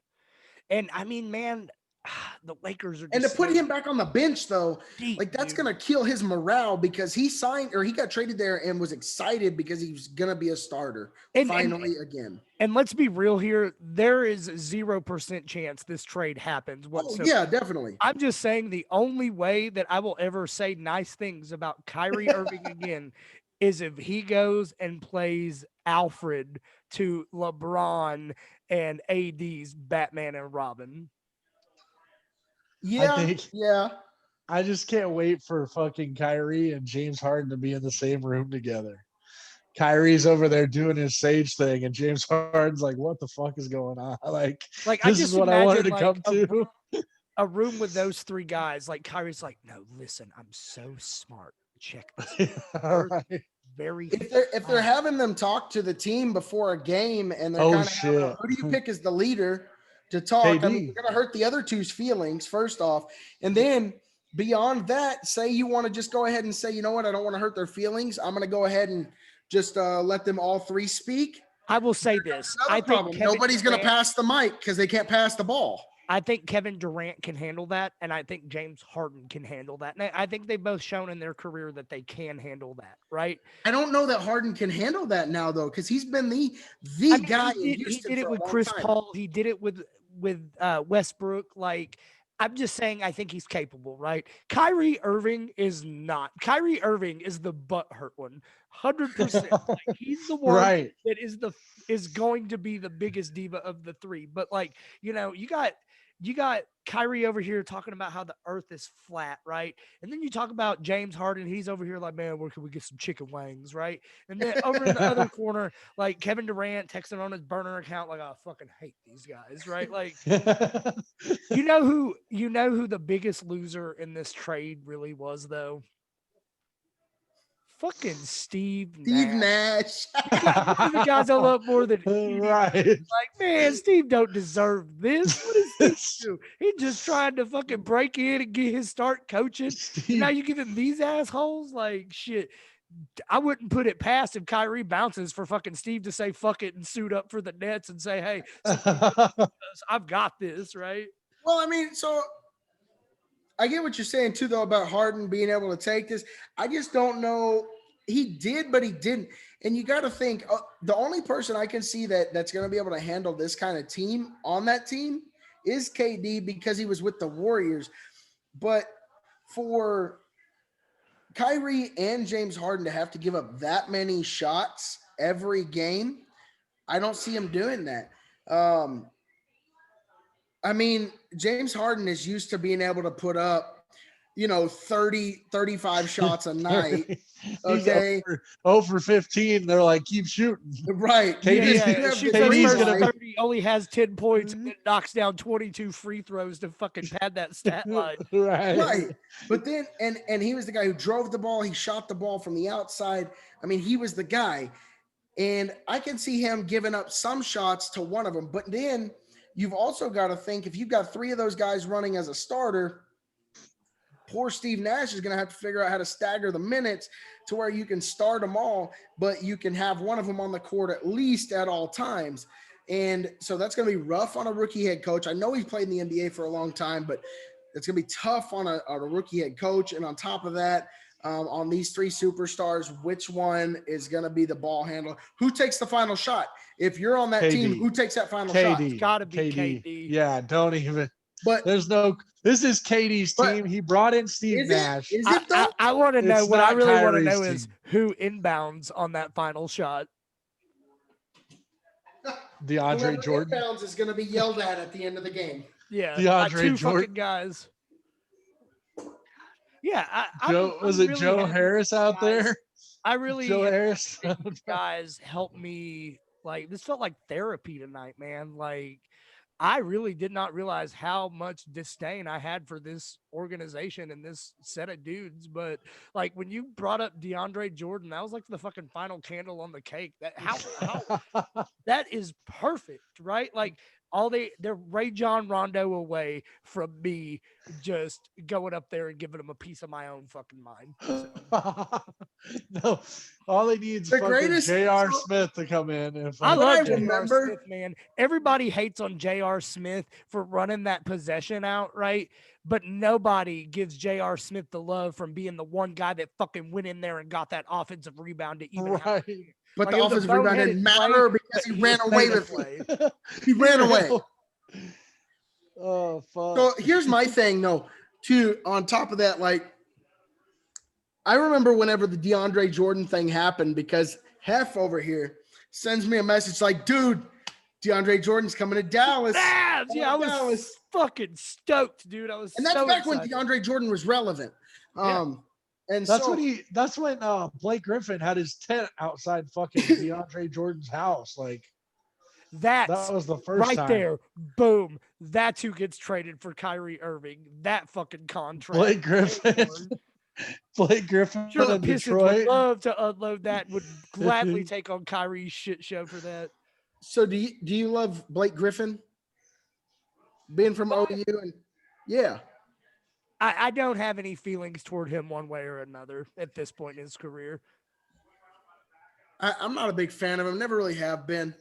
And I mean, man, the Lakers are And to just put so him back on the bench, though, deep, like that's dude. going to kill his morale because he signed or he got traded there and was excited because he was going to be a starter finally again. And let's be real here. There is 0% chance this trade happens Oh, whatsoever. yeah, definitely. I'm just saying the only way that I will ever say nice things about Kyrie Irving again is if he goes and plays Alfred to LeBron and AD's Batman and Robin. Yeah, think- yeah. I just can't wait for fucking Kyrie and James Harden to be in the same room together. Kyrie's over there doing his sage thing, and James Harden's like, "What the fuck is going on?" Like Like I this is just what I wanted imagine to like come to. a room with those three guys. Like Kyrie's like, no, listen, I'm so smart. Check this. All right. Very If they're having them talk to the team before a game and they're Oh, kind of having, shit. who do you pick as the leader to talk? I mean, KD. you're going to hurt the other two's feelings first off, and then beyond that, say you want to just go ahead and say, you know what, I don't want to hurt their feelings. I'm going to go ahead and just let them all three speak. I will say this. Another I think problem. Nobody's going to pass the mic because they can't pass the ball. I think Kevin Durant can handle that, and I think James Harden can handle that. And I think they've both shown in their career that they can handle that, right? I don't know that Harden can handle that now, though, because he's been the I mean, guy in he Houston did it for with a long Chris time. Paul. He did it with Westbrook. Like, I'm just saying, I think he's capable, right? Kyrie Irving is not. Kyrie Irving is the butthurt one, 100%. Like, he's the one Right. that is going to be the biggest diva of the three. But like, you know, you got Kyrie over here talking about how the earth is flat, right? And then you talk about James Harden. He's over here like, man, where can we get some chicken wings, right? And then over in the other corner, like Kevin Durant texting on his burner account, like, I fucking hate these guys, right? Like, you know who the biggest loser in this trade really was, though? Fucking Steve Nash. The guys I love more than Right. like, man, Steve don't deserve this. What is Steve do? He just trying to fucking break in and get his start coaching. And now you give him these assholes? Like, shit. I wouldn't put it past if Kyrie bounces for fucking Steve to say fuck it and suit up for the Nets and say, hey, I've got this, right? Well, I mean, so I get what you're saying too, though, about Harden being able to take this. I just don't know. He did, but he didn't. And you got to think the only person I can see that's going to be able to handle this kind of team on that team is KD because he was with the Warriors. But for Kyrie and James Harden to have to give up that many shots every game, I don't see him doing that. Um, I mean, James Harden is used to being able to put up, 30, 35 shots a night. He's Okay. over 15. They're like, keep shooting. Right. KD's Shoots those KD's first gonna 30, only has 10 points, and then knocks down 22 free throws to fucking pad that stat line. Right. But then, and he was the guy who drove the ball. He shot the ball from the outside. I mean, he was the guy. And I can see him giving up some shots to one of them. But then you've also got to think, if you've got three of those guys running as a starter, poor Steve Nash is going to have to figure out how to stagger the minutes to where you can start them all, but you can have one of them on the court at least at all times. And so that's going to be rough on a rookie head coach. I know he's played in the NBA for a long time, but it's going to be tough on a rookie head coach. And on top of that, on these three superstars, which one is going to be the ball handler? Who takes the final shot? If you're on that team, who takes that final shot? It's got to be KD. Yeah, don't even. But this is KD's team. He brought in Steve Nash. Is it though? I want to know. What I really want to know is team. who inbounds on that final shot. DeAndre Jordan inbounds is going to be yelled at the end of the game. Yeah, DeAndre two Jordan fucking guys. Yeah, was it Joe Harris out there? I really Joe Harris. guys help me. Like, this felt like therapy tonight, man. Like, I really did not realize how much disdain I had for this organization and this set of dudes. But like, when you brought up DeAndre Jordan, that was like the fucking final candle on the cake. That how that is perfect, right? Like, they're Ray John Rondo away from me just going up there and giving them a piece of my own fucking mind. So. No, all they need is The fucking greatest- J.R. Smith to come in. I love J.R. remember- Smith, man. Everybody hates on J.R. Smith for running that possession out, right? But nobody gives J.R. Smith the love from being the one guy that fucking went in there and got that offensive rebound to even Right. But Like, the it was a offensive rebound didn't boneheaded matter play, because but he ran away with play. it. He ran away. Oh, fuck. So here's my thing, though, too. On top of that, like, I remember whenever the DeAndre Jordan thing happened, because Hef over here sends me a message like, dude, DeAndre Jordan's coming to Dallas. Yeah, I was fucking stoked, dude. I was And that's so back excited. when DeAndre Jordan was relevant. And That's so, when Blake Griffin had his tent outside fucking DeAndre Jordan's house. Like, that was the first right time. there. Boom. That's who gets traded for Kyrie Irving. That fucking contract. Blake Griffin. Blake Griffin Sure, in Pistons would Detroit. love to unload that. Would gladly take on Kyrie's shit show for that. so do you love Blake Griffin? Being from OU and yeah. I don't have any feelings toward him one way or another at this point in his career. I'm not a big fan of him. Never really have been.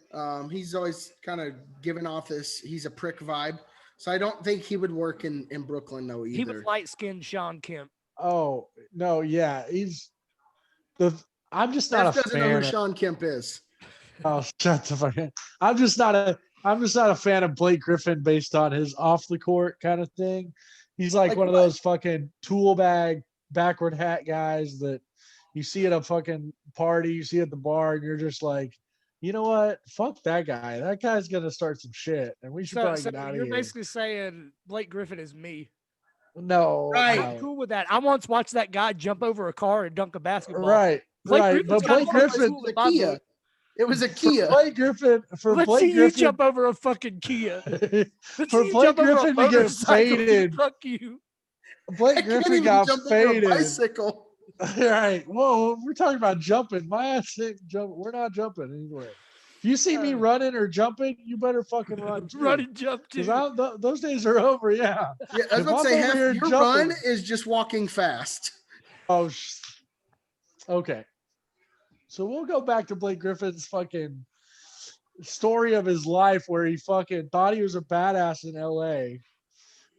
He's always kind of given off this he's a prick vibe. So I don't think he would work in Brooklyn though either. He was light-skinned Sean Kemp. Oh, no, yeah. I'm just not Steph a doesn't know fan who of, Sean Kemp is. Oh, shut the fuck up. I'm just not a fan of Blake Griffin based on his off the court kind of thing. He's like one of those fucking tool bag backward hat guys that you see at a fucking party, you see at the bar, and you're just like, you know what? Fuck that guy. That guy's gonna start some shit, and we should probably get out of you're here. basically saying Blake Griffin is me. No, Right. no. I'm cool with that. I once watched that guy jump over a car and dunk a basketball. Right, right. But Blake Griffin, It was a Kia. It was a Kia. Blake Griffin, Let's see you jump over a fucking Kia. For Blake Griffin to get faded, fuck you. Blake Griffin got faded. Bicycle. Right. Whoa, we're talking about jumping. My ass ain't jump. We're not jumping anywhere. If you see me running or jumping, you better fucking run. Run and jump too. Because those days are over. Yeah. Yeah, I was about to say, your run is just walking fast. Oh, okay. So we'll go back to Blake Griffin's fucking story of his life where he fucking thought he was a badass in LA.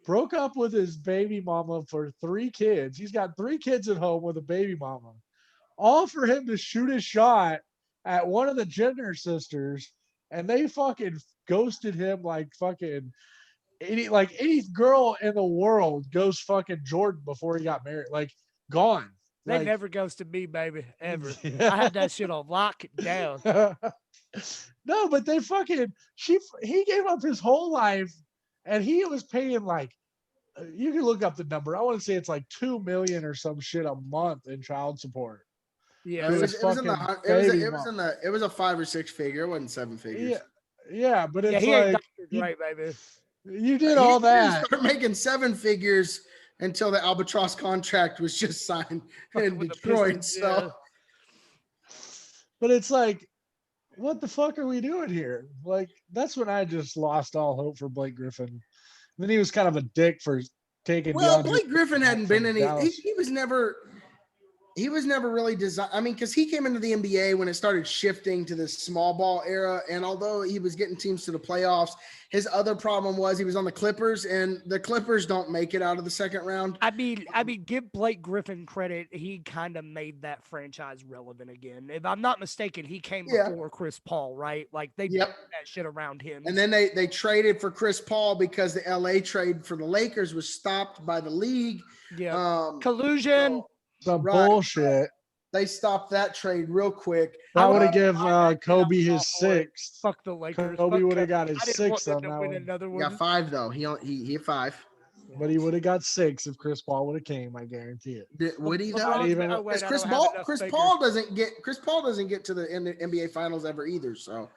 Broke up with his baby mama for 3 kids. He's got 3 kids at home with a baby mama. All for him to shoot a shot at one of the Jenner sisters, and they fucking ghosted him like fucking any girl in the world goes fucking Jordan before he got married. Like, gone. They Like, never ghosted me, baby, ever. I yeah. had that shit on lock down. No, but they fucking he gave up his whole life, and he was paying like you can look up the number. I want to say it's like 2 million or some shit a month in child support Yeah, to It his was in the fucking it was baby it was mom. in the it was a 5 or 6 figure. It wasn't 7 figures. Yeah, yeah, but yeah, it's he ain't like Dr. Dre, baby. you did He all didn't that. start making 7 figures until the Albatross contract was just signed Fucking in with the Detroit. Pistons, So yeah. But it's like, what the fuck are we doing here? Like, that's when I just lost all hope for Blake Griffin. Then he was kind of a dick for taking well, DeAndre Blake Griffin hadn't been from any. Dallas. He was never really designed. I mean, because he came into the NBA when it started shifting to this small ball era. And although he was getting teams to the playoffs, his other problem was he was on the Clippers, and the Clippers don't make it out of the second round. I mean, give Blake Griffin credit. He kind of made that franchise relevant again. If I'm not mistaken, he came Yeah. before Chris Paul, right? Like they Yep. built that shit around him. And then they traded for Chris Paul because the LA trade for the Lakers was stopped by the league. Yeah, collusion. So, Some right. bullshit. They stopped that trade real quick. That would I have give that Kobe shit, I his fought for it. sixth. Fuck the Lakers. Kobe Fuck would have got Kobe. his I didn't want sixth them on to that win one. another He one. got 5 though. He had 5. But he would have got 6 if Chris Paul would have came. I guarantee it. Would he though? LeBron's even- oh, wait, Because I Chris don't have Paul enough Chris figures. Paul doesn't get to the NBA finals ever either. So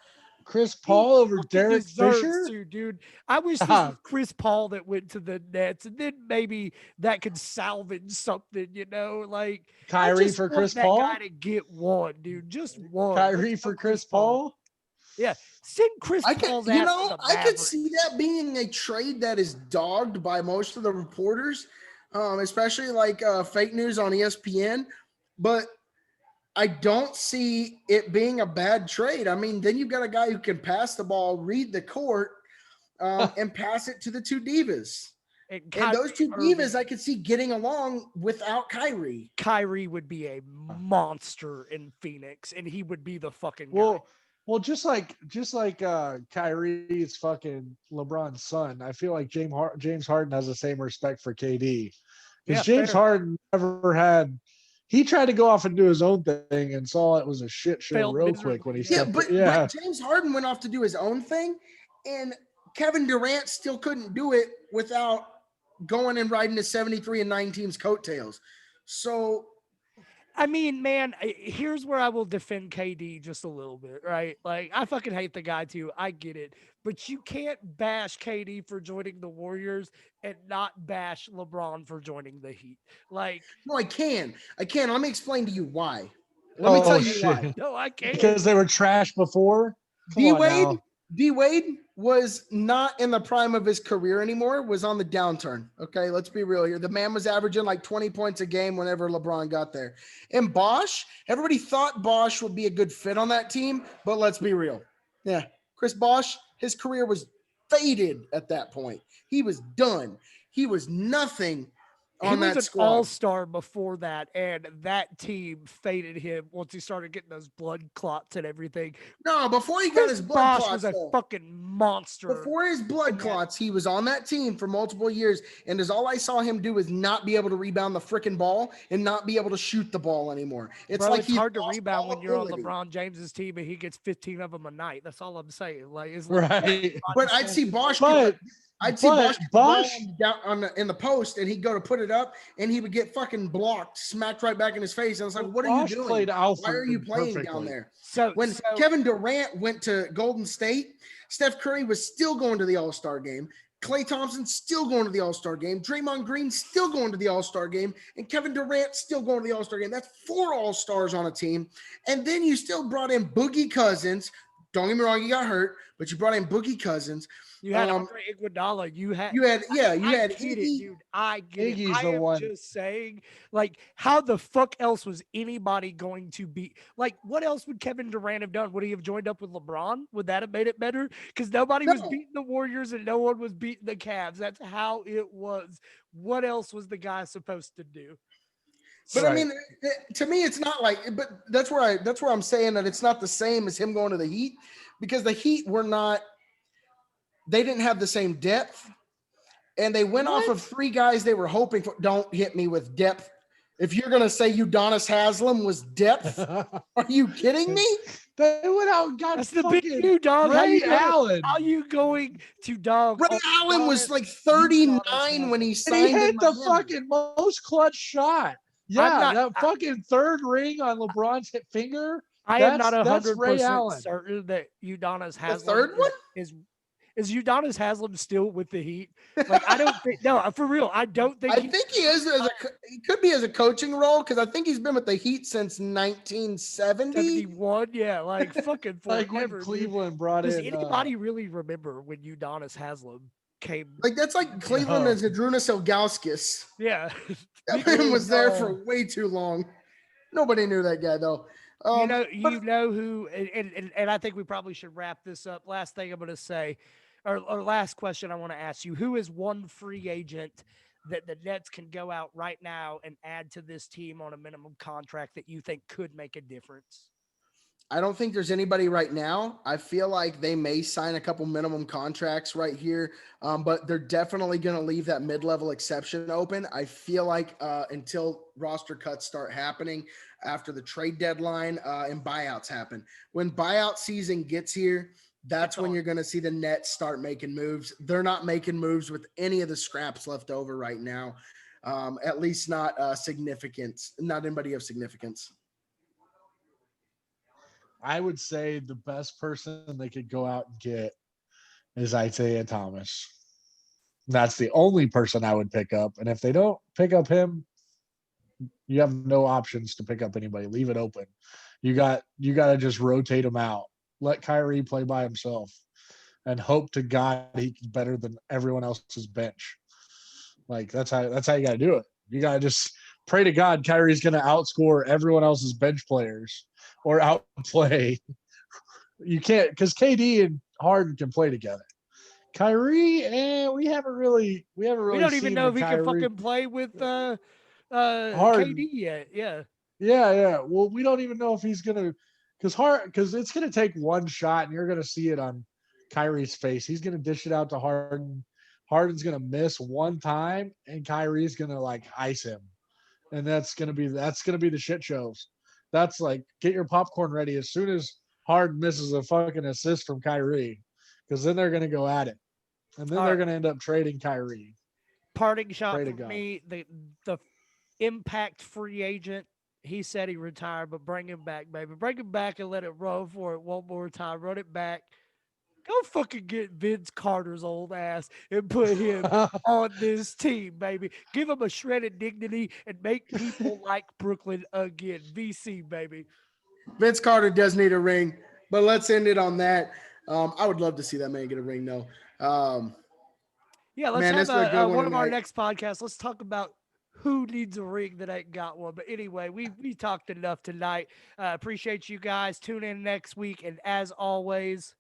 Chris Paul over fucking Derek deserves Fisher? to, dude. I wish this was Chris Paul that went to the Nets, and then maybe that could salvage something, you know? Like I Kyrie just for want Chris that Paul? guy to get one, dude. Just one. Kyrie Let's go for Chris Paul? Yeah, send Chris I could, Paul's ass to the I could Mavericks. see that being a trade that is dogged by most of the reporters, especially like fake news on ESPN. But I don't see it being a bad trade. I mean, then you've got a guy who can pass the ball, read the court, and pass it to the two divas. And those two divas I could see getting along without Kyrie. Kyrie would be a monster in Phoenix, and he would be the fucking guy. Well, just like Kyrie's fucking LeBron's son, I feel like James Harden has the same respect for KD. Because James Harden never had. He tried to go off and do his own thing and saw it was a shit show Failed real quick when he Yeah, stepped. but James Harden went off to do his own thing, and Kevin Durant still couldn't do it without going and riding the 73-9 team's coattails. So, I mean, man, here's where I will defend KD just a little bit, right? Like, I fucking hate the guy too. I get it. But you can't bash KD for joining the Warriors and not bash LeBron for joining the Heat. Like, no, I can. Let me explain to you why. Let me tell you why. No, I can't. Because they were trash before. D Wade was not in the prime of his career anymore, was on the downturn. Okay, let's be real here. The man was averaging like 20 points a game whenever LeBron got there. And Bosh, everybody thought Bosh would be a good fit on that team, but let's be real. Yeah, Chris Bosh, his career was faded at that point. He was done. He was nothing on that squad. He was an all-star before that, and that team faded him once he started getting those blood clots and everything. No, before he got his blood clots, was a fucking monster. Before his blood clots, he was on that team for multiple years, and as all I saw him do is not be able to rebound the freaking ball and not be able to shoot the ball anymore. It's hard to rebound when you're on LeBron James's team and he gets 15 of them a night. That's all I'm saying. Like, it's right. But I'd see Bosh. I'd see Bosh down in the post, and he'd go to put it up, and he would get fucking blocked, smacked right back in his face. And I was like, "What are you doing? Why are you playing down there?" So when Kevin Durant went to Golden State, Steph Curry was still going to the All-Star game. Klay Thompson still going to the All-Star game. Draymond Green still going to the All-Star game, and Kevin Durant still going to the All-Star game. That's 4 All-Stars on a team, and then you still brought in Boogie Cousins. Don't get me wrong, he got hurt, but you brought in Boogie Cousins. You had Andre Iguodala. You had Iggy. Dude, I get Iggy's it. the one. Just saying, like, how the fuck else was anybody going to be like? What else would Kevin Durant have done? Would he have joined up with LeBron? Would that have made it better? Because nobody was beating the Warriors and no one was beating the Cavs. That's how it was. What else was the guy supposed to do? But I mean, to me, it's not like. But that's where I'm saying that it's not the same as him going to the Heat, because the Heat were not. They didn't have the same depth, and they went off of 3 guys they were hoping for. Don't hit me with depth. If you're gonna say Udonis Haslam was depth, are you kidding me? They went out and got That's the big fucking new dog. Ray Allen. How you going to dog? Ray Allen was like 39 when he And he signed in hit the Miami. fucking most clutch shot. Yeah, that fucking third ring on LeBron's finger. I am not That's Ray 100% Allen. certain that Udonis Haslam The third one? is Udonis Haslam still with the Heat? Like, I don't think. No, for real, I don't think. I think he is. He could be as a coaching role because I think he's been with the Heat since 1970. 71, yeah, like fucking Like forever. when Cleveland brought Does in. anybody really remember when Udonis Haslam came? Like that's like Cleveland as Adrunas Ilgauskas. Yeah, That man was there for way too long. Nobody knew that guy though. you know who, and I think we probably should wrap this up. Last thing I'm going to say, or last question I want to ask you: who is one free agent that the Nets can go out right now and add to this team on a minimum contract that you think could make a difference? I don't think there's anybody right now. I feel like they may sign a couple minimum contracts right here, but they're definitely going to leave that mid-level exception open. I feel like until roster cuts start happening after the trade deadline and buyouts happen. When buyout season gets here, that's when you're going to see the Nets start making moves. They're not making moves with any of the scraps left over right now, at least not significance, not anybody of significance. I would say the best person they could go out and get is Isaiah Thomas. That's the only person I would pick up. And if they don't pick up him, you have no options to pick up anybody. Leave it open. You got to just rotate him out. Let Kyrie play by himself and hope to God he's better than everyone else's bench. Like that's how you got to do it. You got to just pray to God Kyrie's going to outscore everyone else's bench players or outplay. You can't, because KD and Harden can play together. Kyrie, we haven't really. We don't even know if he Kyrie. can fucking play with Harden. KD yet. Yeah. Yeah. Well, we don't even know if he's gonna, because it's gonna take one shot, and you're gonna see it on Kyrie's face. He's gonna dish it out to Harden. Harden's gonna miss one time, and Kyrie's gonna like ice him, and that's gonna be the shit shows. That's like, get your popcorn ready as soon as Harden misses a fucking assist from Kyrie, because then they're gonna go at it, and then they're gonna end up trading Kyrie. Parting shot for me, the impact free agent. He said he retired, but bring him back, baby. Bring him back and let it run for it one more time. Run it back. Go fucking get Vince Carter's old ass and put him on this team, baby. Give him a shredded dignity and make people like Brooklyn again. VC, baby. Vince Carter does need a ring, but let's end it on that. I would love to see that man get a ring, though. Yeah, let's have one of our next podcasts. Let's talk about who needs a ring that ain't got one. But anyway, we talked enough tonight. Appreciate you guys. Tune in next week. And as always,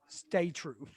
stay true.